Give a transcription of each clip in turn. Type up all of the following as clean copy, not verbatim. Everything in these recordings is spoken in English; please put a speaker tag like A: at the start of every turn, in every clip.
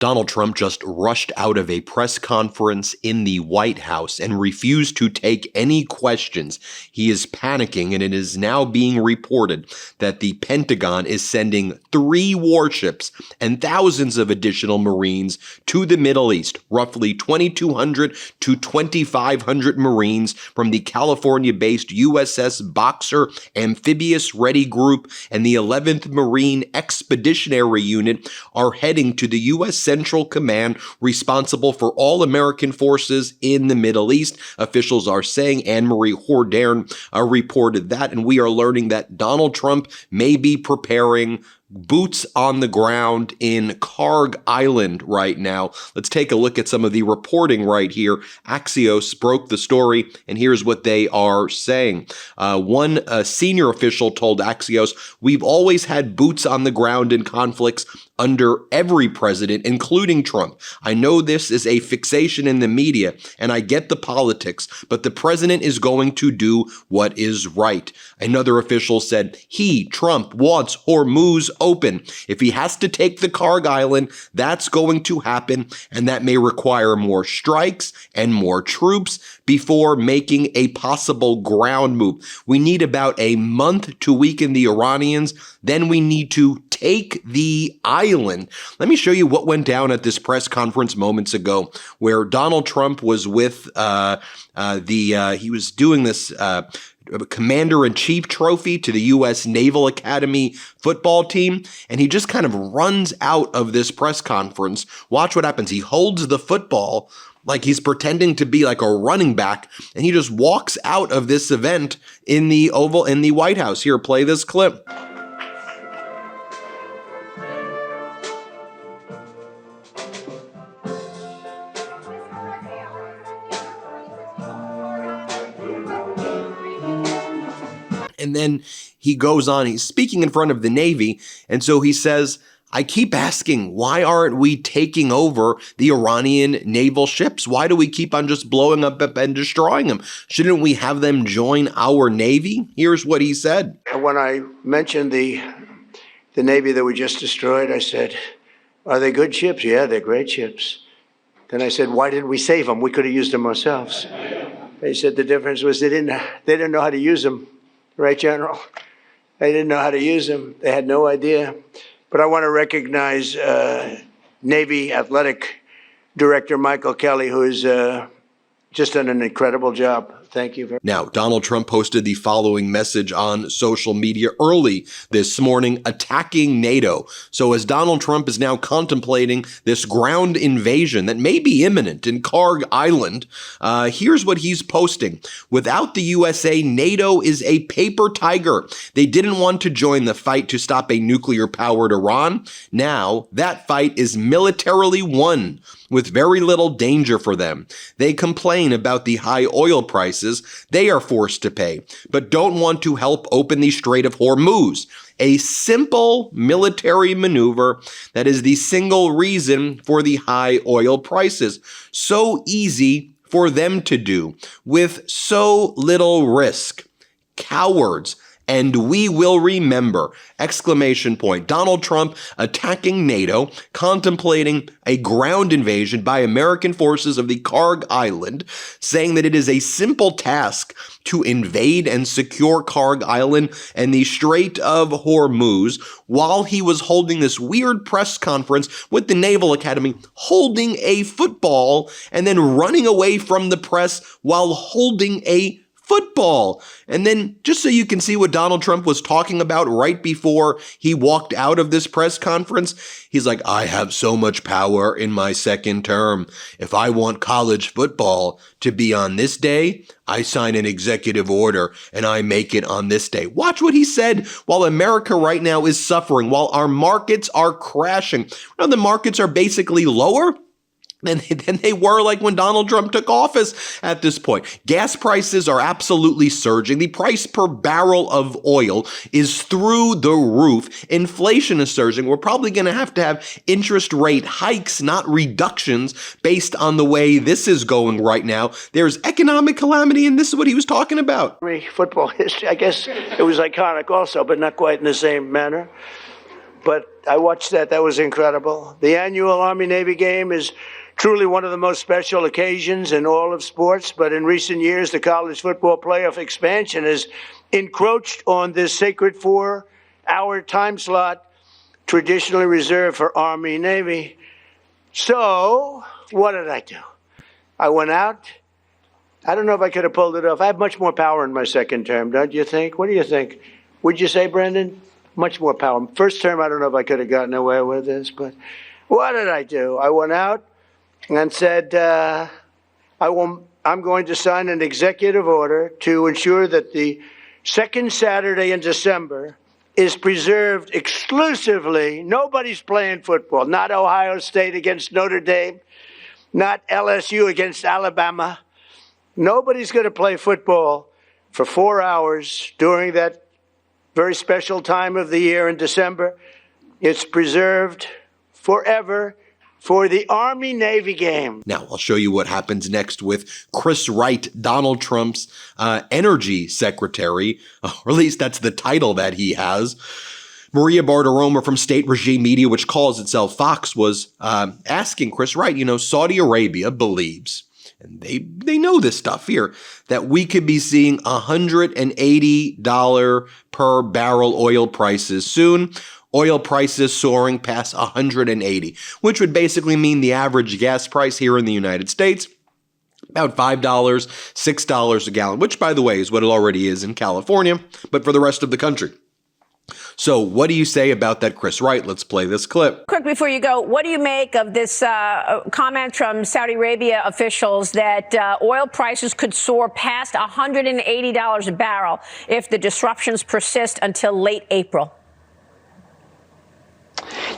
A: Donald Trump just rushed out of a press conference in the White House and refused to take any questions. He is panicking, and it is now being reported that the Pentagon is sending 3 warships and thousands of additional Marines to the Middle East, roughly 2,200 to 2,500 Marines from the California-based USS Boxer Amphibious Ready Group and the 11th Marine Expeditionary Unit are heading to the U.S. Central Command responsible for all American forces in the Middle East. Officials are saying, Anne-Marie Hordern reported that, and we are learning that Donald Trump may be preparing boots on the ground in Kharg Island right now. Let's take a look at some of the reporting right here. Axios broke the story, and here's what they are saying. One senior official told Axios, "We've always had boots on the ground in conflicts under every president, including Trump. I know this is a fixation in the media, and I get the politics, but the president is going to do what is right." Another official said, Trump, wants Hormuz open. If he has to take the Kharg Island, that's going to happen, and that may require more strikes and more troops before making a possible ground move. We need about a month to weaken the Iranians. Then we need to take the island. Let me show you what went down at this press conference moments ago, where Donald Trump was with he was doing this Commander-in-Chief trophy to the U.S. Naval Academy football team, and he just kind of runs out of this press conference. Watch what happens. He holds the football like he's pretending to be like a running back, and he just walks out of this event in the White House. Here, play this clip. And then he goes on, he's speaking in front of the Navy, and so he says, I keep asking, why aren't we taking over the Iranian naval ships? Why do we keep on just blowing up and destroying them? Shouldn't we have them join our Navy? Here's what he said.
B: When I mentioned the Navy that we just destroyed, I said, are they good ships? Yeah, they're great ships. Then I said, why didn't we save them? We could have used them ourselves. They said the difference was they didn't know how to use them. Right, General? They didn't know how to use them. They had no idea. But I want to recognize Navy Athletic Director Michael Kelly, who has just done an incredible job. Thank you very much.
A: Now, Donald Trump posted the following message on social media early this morning, attacking NATO. So as Donald Trump is now contemplating this ground invasion that may be imminent in Kharg Island, here's what he's posting. Without the USA, NATO is a paper tiger. They didn't want to join the fight to stop a nuclear-powered Iran. Now, that fight is militarily won, with very little danger for them. They complain about the high oil prices they are forced to pay, but don't want to help open the Strait of Hormuz, a simple military maneuver that is the single reason for the high oil prices. So easy for them to do, with so little risk. Cowards. And we will remember, exclamation point. Donald Trump attacking NATO, contemplating a ground invasion by American forces of the Kharg Island, saying that it is a simple task to invade and secure Kharg Island and the Strait of Hormuz, while he was holding this weird press conference with the Naval Academy, holding a football and then running away from the press while holding a football. And then just so you can see what Donald Trump was talking about right before he walked out of this press conference, he's like, I have so much power in my second term. If I want college football to be on this day, I sign an executive order and I make it on this day. Watch what he said while America right now is suffering, while our markets are crashing. Now, the markets are basically lower than they were like when Donald Trump took office at this point. Gas prices are absolutely surging. The price per barrel of oil is through the roof. Inflation is surging. We're probably going to have interest rate hikes, not reductions, based on the way this is going right now. There's economic calamity, and this is what he was talking about.
B: Football history, I guess it was iconic also, but not quite in the same manner. but I watched that. That was incredible. The annual Army-Navy game is truly one of the most special occasions in all of sports, but in recent years, the college football playoff expansion has encroached on this sacred 4-hour time slot traditionally reserved for Army-Navy. So, what did I do? I went out. I don't know if I could have pulled it off. I have much more power in my second term, don't you think? What do you think? Would you say, Brendan? Much more power. First term, I don't know if I could have gotten away with this, but what did I do? I went out and said, I'm going to sign an executive order to ensure that the second Saturday in December is preserved exclusively. Nobody's playing football. Not Ohio State against Notre Dame. Not LSU against Alabama. Nobody's going to play football for 4 hours during that very special time of the year in December. It's preserved forever for the Army-Navy game.
A: Now, I'll show you what happens next with Chris Wright, Donald Trump's energy secretary, or at least that's the title that he has. Maria Bartiromo from State Regime Media, which calls itself Fox, was asking Chris Wright, Saudi Arabia believes, and they know this stuff here, that we could be seeing $180 per barrel oil prices soon. Oil prices soaring past 180, which would basically mean the average gas price here in the United States, about $5, $6 a gallon, which, by the way, is what it already is in California, but for the rest of the country. So what do you say about that, Chris Wright? Let's play this clip.
C: Quick before you go, what do you make of this comment from Saudi Arabia officials that oil prices could soar past $180 a barrel if the disruptions persist until late April?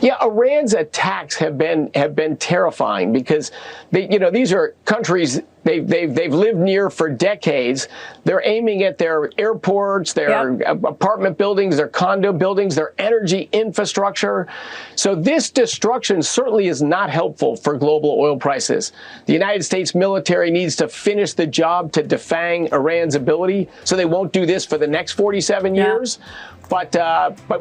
D: Yeah, Iran's attacks have been terrifying because these are countries they've lived near for decades. They're aiming at their airports, their apartment buildings, their condo buildings, their energy infrastructure. So this destruction certainly is not helpful for global oil prices. The United States military needs to finish the job to defang Iran's ability, so they won't do this for the next 47 years. But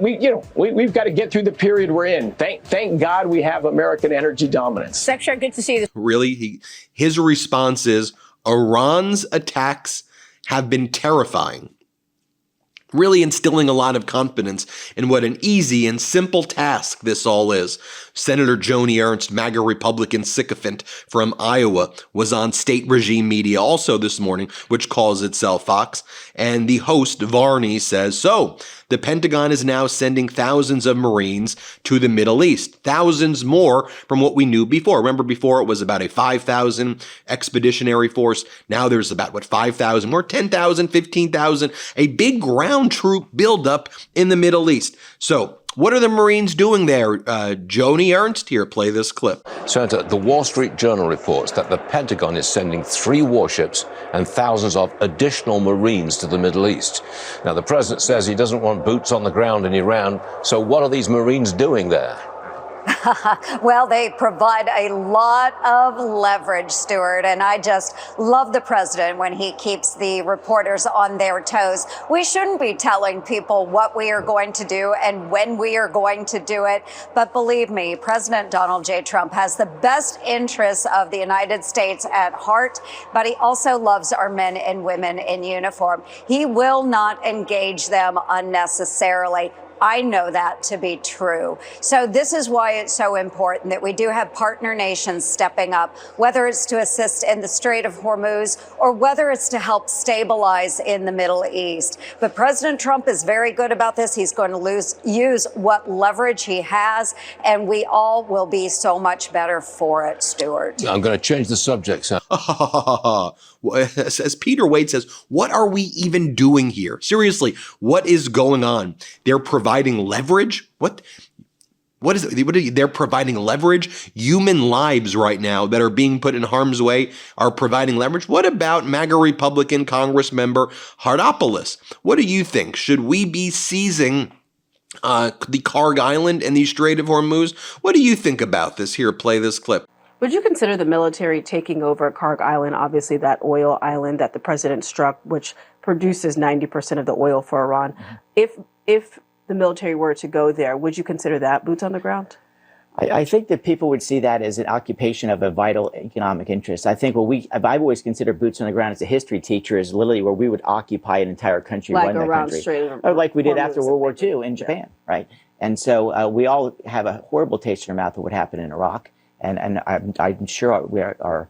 D: we've got to get through the period we're in. Thank God we have American energy dominance.
C: Secretary, good to see you.
A: Really? His response is Iran's attacks have been terrifying, really instilling a lot of confidence in what an easy and simple task this all is. Senator Joni Ernst, MAGA Republican sycophant from Iowa, was on State Regime Media also this morning, which calls itself Fox, and the host, Varney, says, so the Pentagon is now sending thousands of Marines to the Middle East, thousands more from what we knew before. Remember, before it was about a 5,000 expeditionary force. Now there's about, 5,000 more, 10,000, 15,000, a big ground troop buildup in the Middle East. So what are the Marines doing there? Joni Ernst here, play this clip.
E: Senator, the Wall Street Journal reports that the Pentagon is sending 3 warships and thousands of additional Marines to the Middle East. Now, the president says he doesn't want boots on the ground in Iran. So what are these Marines doing there?
F: Well, they provide a lot of leverage, Stuart, and I just love the president when he keeps the reporters on their toes. We shouldn't be telling people what we are going to do and when we are going to do it. But believe me, President Donald J. Trump has the best interests of the United States at heart, but he also loves our men and women in uniform. He will not engage them unnecessarily. I know that to be true. So this is why it's so important that we do have partner nations stepping up, whether it's to assist in the Strait of Hormuz or whether it's to help stabilize in the Middle East. But President Trump is very good about this. He's going to use what leverage he has, and we all will be so much better for it, Stuart.
E: I'm going to change the subject, sir.
A: As Peter Wade says, what are we even doing here? Seriously, what is going on? They're providing leverage? What is it? They're providing leverage? Human lives right now that are being put in harm's way are providing leverage? What about MAGA Republican Congress member Hardopoulos? What do you think? Should we be seizing the Kharg Island and the Strait of Hormuz? What do you think about this? Here, play this clip.
G: Would you consider the military taking over Kharg Island, obviously that oil island that the president struck, which produces 90% of the oil for Iran? If the military were to go there, would you consider that boots on the ground?
H: I think that people would see that as an occupation of a vital economic interest. I think I've always considered boots on the ground as a history teacher is literally where we would occupy an entire country,
G: like
H: run that country. Or like we did after World War II in Japan, right? And so we all have a horrible taste in our mouth of what happened in Iraq. And I'm sure our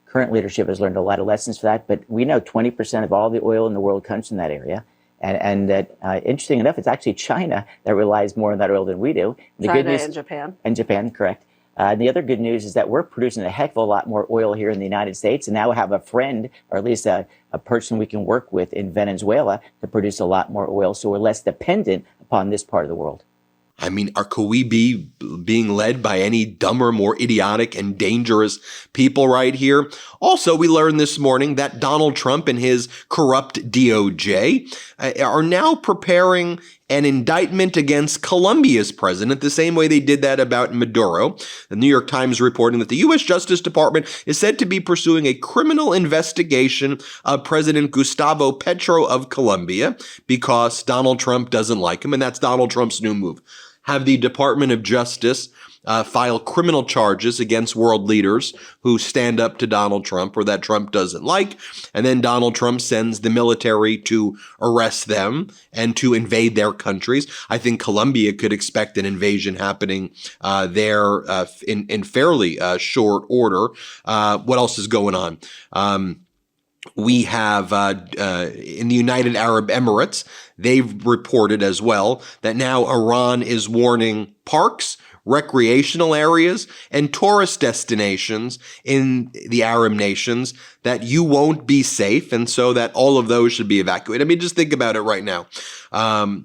H: current leadership has learned a lot of lessons for that. But we know 20% of all the oil in the world comes from that area. And that, interesting enough, it's actually China that relies more on that oil than we do.
G: China and Japan.
H: And Japan, correct. And the other good news is that we're producing a heck of a lot more oil here in the United States, and now we have a friend, or at least a person we can work with in Venezuela to produce a lot more oil, so we're less dependent upon this part of the world.
A: I mean, could we be being led by any dumber, more idiotic and dangerous people right here? Also, we learned this morning that Donald Trump and his corrupt DOJ are now preparing an indictment against Colombia's president, the same way they did that about Maduro. The New York Times reporting that the U.S. Justice Department is said to be pursuing a criminal investigation of President Gustavo Petro of Colombia because Donald Trump doesn't like him, and that's Donald Trump's new move. Have the Department of Justice file criminal charges against world leaders who stand up to Donald Trump or that Trump doesn't like. And then Donald Trump sends the military to arrest them and to invade their countries. I think Colombia could expect an invasion happening there in fairly short order. What else is going on? We have in the United Arab Emirates, they've reported as well that now Iran is warning parks, recreational areas, and tourist destinations in the Arab nations that you won't be safe, and so that all of those should be evacuated. I mean, just think about it right now.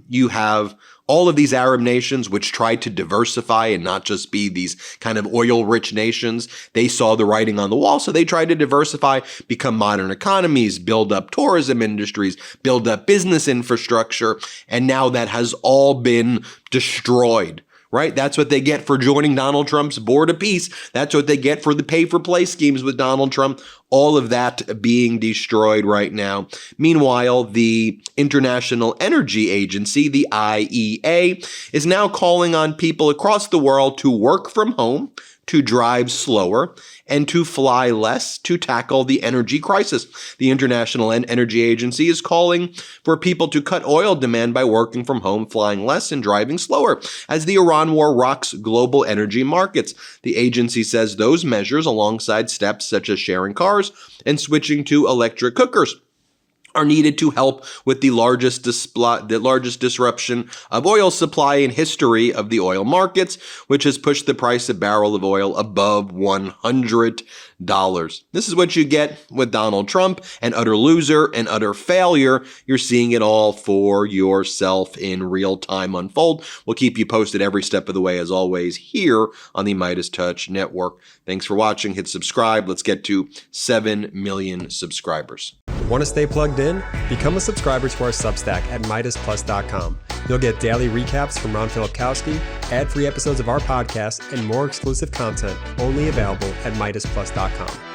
A: You have all of these Arab nations which tried to diversify and not just be these kind of oil-rich nations. They saw the writing on the wall, so they tried to diversify, become modern economies, build up tourism industries, build up business infrastructure, and now that has all been destroyed. Right? That's what they get for joining Donald Trump's Board of Peace. That's what they get for the pay-for-play schemes with Donald Trump. All of that being destroyed right now. Meanwhile, the International Energy Agency, the IEA, is now calling on people across the world to work from home, to drive slower, and to fly less to tackle the energy crisis. The International Energy Agency is calling for people to cut oil demand by working from home, flying less, and driving slower as the Iran war rocks global energy markets. The agency says those measures, alongside steps such as sharing cars and switching to electric cookers, are needed to help with the largest disruption of oil supply in history of the oil markets, which has pushed the price of a barrel of oil above $100. This is what you get with Donald Trump, an utter loser, an utter failure. You're seeing it all for yourself in real time unfold. We'll keep you posted every step of the way, as always, here on the MeidasTouch Network. Thanks for watching. Hit subscribe. Let's get to 7 million subscribers.
I: Want to stay plugged in? Become a subscriber to our Substack at MeidasPlus.com. You'll get daily recaps from Ron Filipkowski, ad-free episodes of our podcast, and more exclusive content only available at MeidasPlus.com.